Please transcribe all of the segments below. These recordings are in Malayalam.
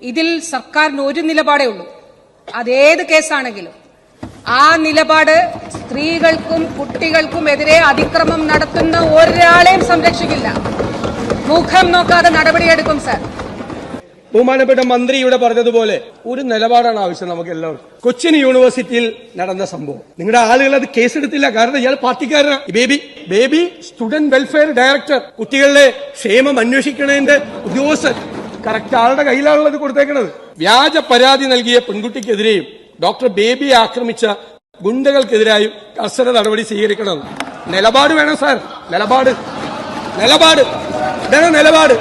ഇതിൽ സർക്കാരിന് ഒരു നിലപാടേ ഉള്ളൂ. അതേത് കേസാണെങ്കിലും ആ നിലപാട് സ്ത്രീകൾക്കും കുട്ടികൾക്കും എതിരെ അതിക്രമം നടത്തുന്ന ഒരാളെയും സംരക്ഷിക്കില്ല. മുഖം നോക്കാതെ നടപടിയെടുക്കും സർ. ബഹുമാനപ്പെട്ട മന്ത്രി ഇവിടെ പറഞ്ഞതുപോലെ ഒരു നിലപാടാണ് ആവശ്യം നമുക്ക് എല്ലാവർക്കും. കൊച്ചിൻ യൂണിവേഴ്സിറ്റിയിൽ നടന്ന സംഭവം നിങ്ങളുടെ ആളുകൾ അത് കേസെടുത്തില്ല. കാരണം ഇയാൾ പാർട്ടിക്കാരനാണ്. ബേബി സ്റ്റുഡന്റ് വെൽഫെയർ ഡയറക്ടർ, കുട്ടികളുടെ ക്ഷേമം അന്വേഷിക്കണതിന്റെ ഉദ്യോഗസ്ഥൻ കറക്റ്റ് ആളുടെ കയ്യിലാണുള്ളത് കൊടുത്തേക്കുന്നത്. വ്യാജ പരാതി നൽകിയ പെൺകുട്ടിക്കെതിരെയും ഡോക്ടർ ബേബിയെ ആക്രമിച്ച ഗുണ്ടകൾക്കെതിരായും കർശന നടപടി സ്വീകരിക്കണം. നിലപാട് വേണം സാർ. നിലപാട് ഇതാണ് നിലപാട്.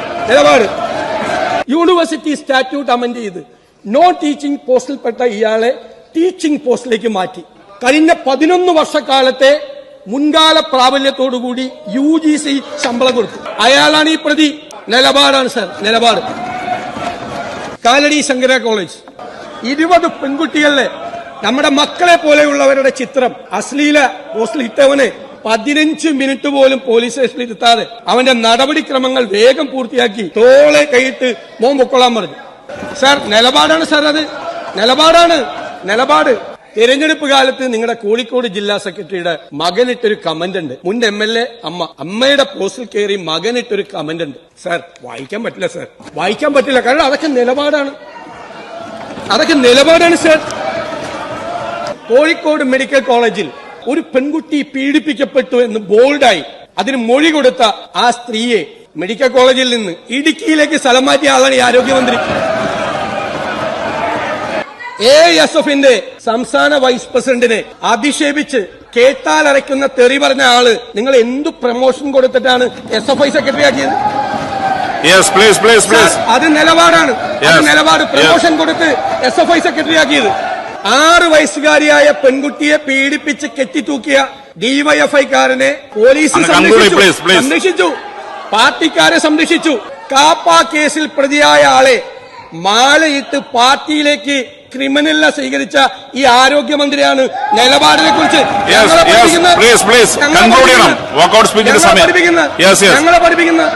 യൂണിവേഴ്സിറ്റി സ്റ്റാറ്റ്യൂട്ട് അമെന്റ് ചെയ്ത് നോൺ ടീച്ചിങ് പോസ്റ്റിൽപ്പെട്ട ഇയാളെ ടീച്ചിങ് പോസ്റ്റിലേക്ക് മാറ്റി. കഴിഞ്ഞ 11 വർഷക്കാലത്തെ മുൻകാല പ്രാബല്യത്തോടുകൂടി UGC ശമ്പളം കൊടുത്തു. അയാളാണ് ഈ പ്രതി. നിലപാടാണ് സാർ, നിലപാട്. കാലടി ശങ്കര കോളേജ് 20 പെൺകുട്ടികളിലെ നമ്മുടെ മക്കളെ പോലെയുള്ളവരുടെ ചിത്രം അശ്ലീല പോസ്റ്റിൽ ഇട്ടവന് 15 മിനിറ്റ് പോലും പോലീസ് സ്റ്റേഷനിൽ ഇരുത്താതെ അവന്റെ നടപടിക്രമങ്ങൾ വേഗം പൂർത്തിയാക്കി തോളെ കൈയിട്ട് മോൻ പൊക്കൊള്ളാൻ പറഞ്ഞു. സാർ നിലപാടാണ് സാർ, അത് നിലപാട്. തെരഞ്ഞെടുപ്പ് കാലത്ത് നിങ്ങളുടെ കോഴിക്കോട് ജില്ലാ സെക്രട്ടറിയുടെ മകനിട്ടൊരു കമന്റ് ഉണ്ട്. മുൻ MLA അമ്മയുടെ പോസ്റ്റിൽ കയറി മകനിട്ടൊരു കമന്റ് ഉണ്ട്. സാർ വായിക്കാൻ പറ്റില്ല. കാരണം അതൊക്കെ നിലപാടാണ് സാർ. കോഴിക്കോട് മെഡിക്കൽ കോളേജിൽ ഒരു പെൺകുട്ടി പീഡിപ്പിക്കപ്പെട്ടു എന്ന് ബോൾഡായി അതിന് മൊഴി കൊടുത്ത ആ സ്ത്രീയെ മെഡിക്കൽ കോളേജിൽ നിന്ന് ഇടുക്കിയിലേക്ക് സ്ഥലം മാറ്റിയ ആളാണ് ഈ ആരോഗ്യമന്ത്രി. ASFന്റെ സംസ്ഥാന വൈസ് പ്രസിഡന്റിനെ അധിക്ഷേപിച്ച് കേട്ടാൽ അരയ്ക്കുന്ന തെറി പറഞ്ഞ ആള് നിങ്ങൾ എന്തു പ്രമോഷൻ കൊടുത്തിട്ടാണ് SFI സെക്രട്ടറി ആക്കിയത്? അത് നിലപാടാണ്. പ്രമോഷൻ കൊടുത്ത് SFI സെക്രട്ടറി ആക്കിയത്. 6 വയസ്സുകാരിയായ പെൺകുട്ടിയെ പീഡിപ്പിച്ച് കെട്ടിത്തൂക്കിയ DYFIക്കാരനെ പോലീസ് സംരക്ഷിച്ചു. പാർട്ടിക്കാരെ സംരക്ഷിച്ചു. കാപ്പ കേസിൽ പ്രതിയായ ആളെ മാലയിട്ട് പാർട്ടിയിലേക്ക് ക്രിമിനലിനെ സ്വീകരിച്ച ഈ ആരോഗ്യമന്ത്രിയാണ് നിലപാടിനെ കുറിച്ച് ഞങ്ങളെ പഠിപ്പിക്കുന്നത്.